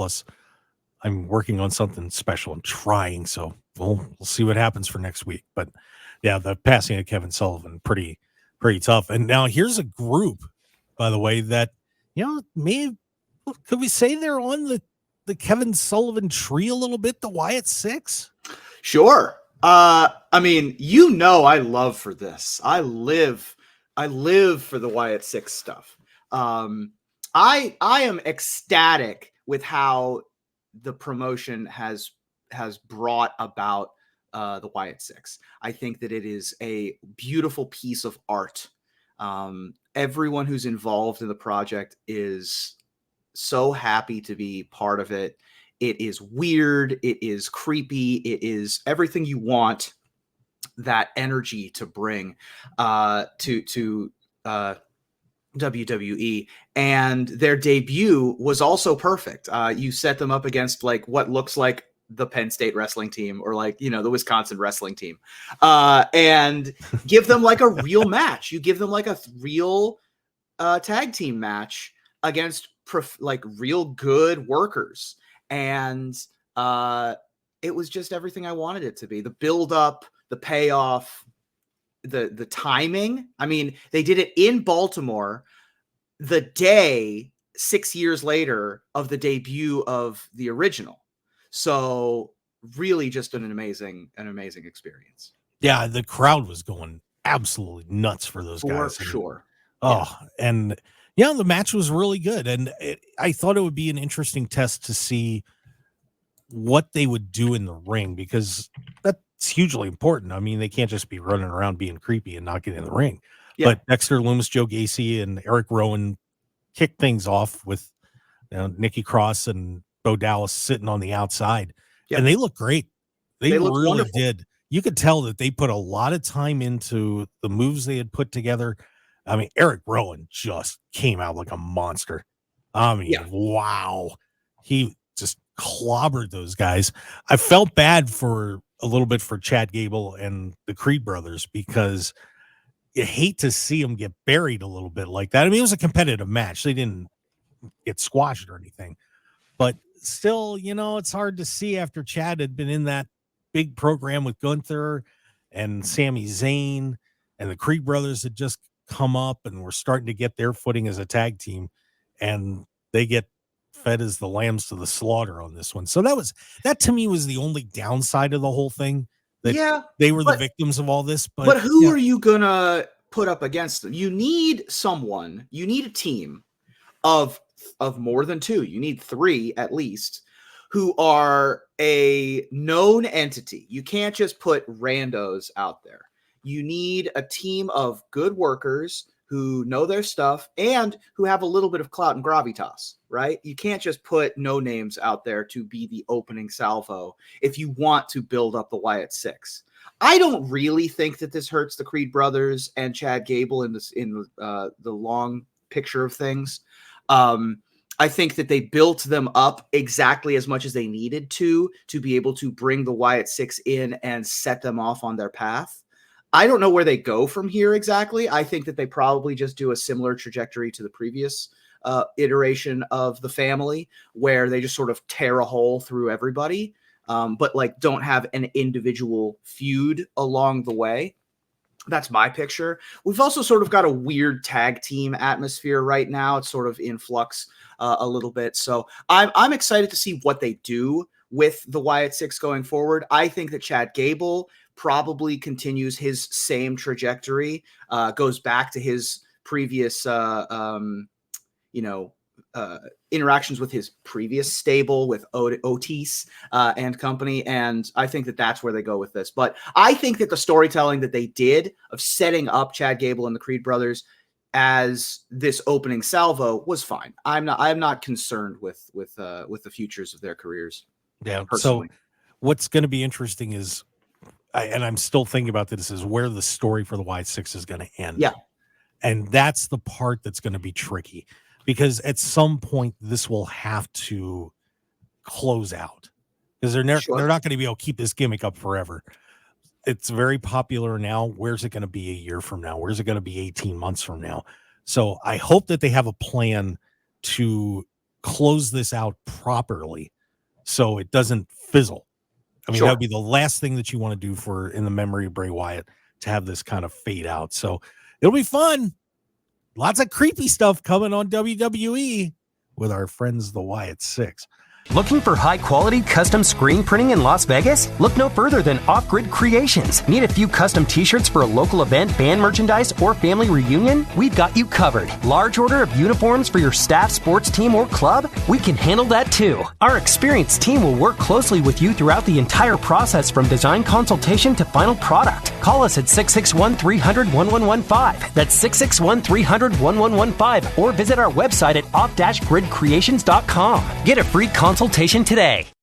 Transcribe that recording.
Plus, I'm working on something special. I'm trying, so we'll see what happens for next week. But yeah, the passing of Kevin Sullivan, pretty tough. And now here's a group, by the way, that maybe could we say they're on the Kevin Sullivan tree a little bit, the Wyatt Six? Sure. I mean, I love for this. I live for the Wyatt Six stuff. I am ecstatic with how the promotion has brought about the Wyatt Six. I think that it is a beautiful piece of art. Everyone who's involved in the project is so happy to be part of it. It is weird. It is creepy. It is everything you want that energy to bring to WWE. And their debut was also perfect. You set them up against like what looks like the Penn State wrestling team or like, the Wisconsin wrestling team, and give them like a real match. You give them like a real tag team match against like real good workers. And it was just everything I wanted it to be. The build up, the payoff, the timing. I mean, they did it in Baltimore the day 6 years later of the debut of the original. So really just an amazing experience. Yeah, the crowd was going absolutely nuts for those guys. For sure. And the match was really good. And I thought it would be an interesting test to see what they would do in the ring, because that's hugely important. I mean, they can't just be running around being creepy and not getting in the ring. Yeah. But Dexter Loomis, Joe Gacy, and Eric Rowan kicked things off with Nikki Cross and Bo Dallas sitting on the outside. Yeah. And they look great. They really wonderful. Did. You could tell that they put a lot of time into the moves they had put together. I mean, Eric Rowan just came out like a monster. I mean, wow. He just clobbered those guys. I felt bad for a little bit for Chad Gable and the Creed brothers, because you hate to see them get buried a little bit like that. I mean, it was a competitive match. They didn't get squashed or anything. But still, it's hard to see after Chad had been in that big program with Gunther and Sami Zayn, and the Creed brothers had just come up and were starting to get their footing as a tag team, and they get fed as the lambs to the slaughter on this one. So that to me was the only downside of the whole thing, that they were the victims of all this. But who are you gonna put up against them? You need a team of more than two. You need three at least, who are a known entity. You can't just put randos out there. You need a team of good workers who know their stuff and who have a little bit of clout and gravitas, right? You can't just put no names out there to be the opening salvo if you want to build up the Wyatt Six. I don't really think that this hurts the Creed brothers and Chad Gable in the long picture of things. I think that they built them up exactly as much as they needed to be able to bring the Wyatt Six in and set them off on their path. I don't know where they go from here exactly. I think that they probably just do a similar trajectory to the previous iteration of the family, where they just sort of tear a hole through everybody, but like don't have an individual feud along the way. That's my picture. We've also sort of got a weird tag team atmosphere right now. It's sort of in flux a little bit. So I'm excited to see what they do with the Wyatt Six going forward. I think that Chad Gable probably continues his same trajectory, goes back to his previous, interactions with his previous stable with Otis and company. And I think that that's where they go with this. But I think that the storytelling that they did of setting up Chad Gable and the Creed brothers as this opening salvo was fine. I'm not concerned with the futures of their careers. Yeah. Personally. So what's going to be interesting is, and I'm still thinking about this, is where the story for the Wyatt Six is going to end. Yeah. And that's the part that's going to be tricky, because at some point this will have to close out, because they're not going to be able to keep this gimmick up forever. It's very popular now. Where's it going to be a year from now? Where's it going to be 18 months from now? So I hope that they have a plan to close this out properly so it doesn't fizzle. I mean, Sure. that would be the last thing that you want to do for in the memory of Bray Wyatt, to have this kind of fade out. So it'll be fun. Lots of creepy stuff coming on WWE with our friends, the Wyatt Six. Looking for high-quality custom screen printing in Las Vegas? Look no further than Off-Grid Creations. Need a few custom t-shirts for a local event, band merchandise, or family reunion? We've got you covered. Large order of uniforms for your staff, sports team, or club? We can handle that too. Our experienced team will work closely with you throughout the entire process, from design consultation to final product. Call us at 661-300-1115. That's 661-300-1115, or visit our website at off-gridcreations.com. Get a free consultation today.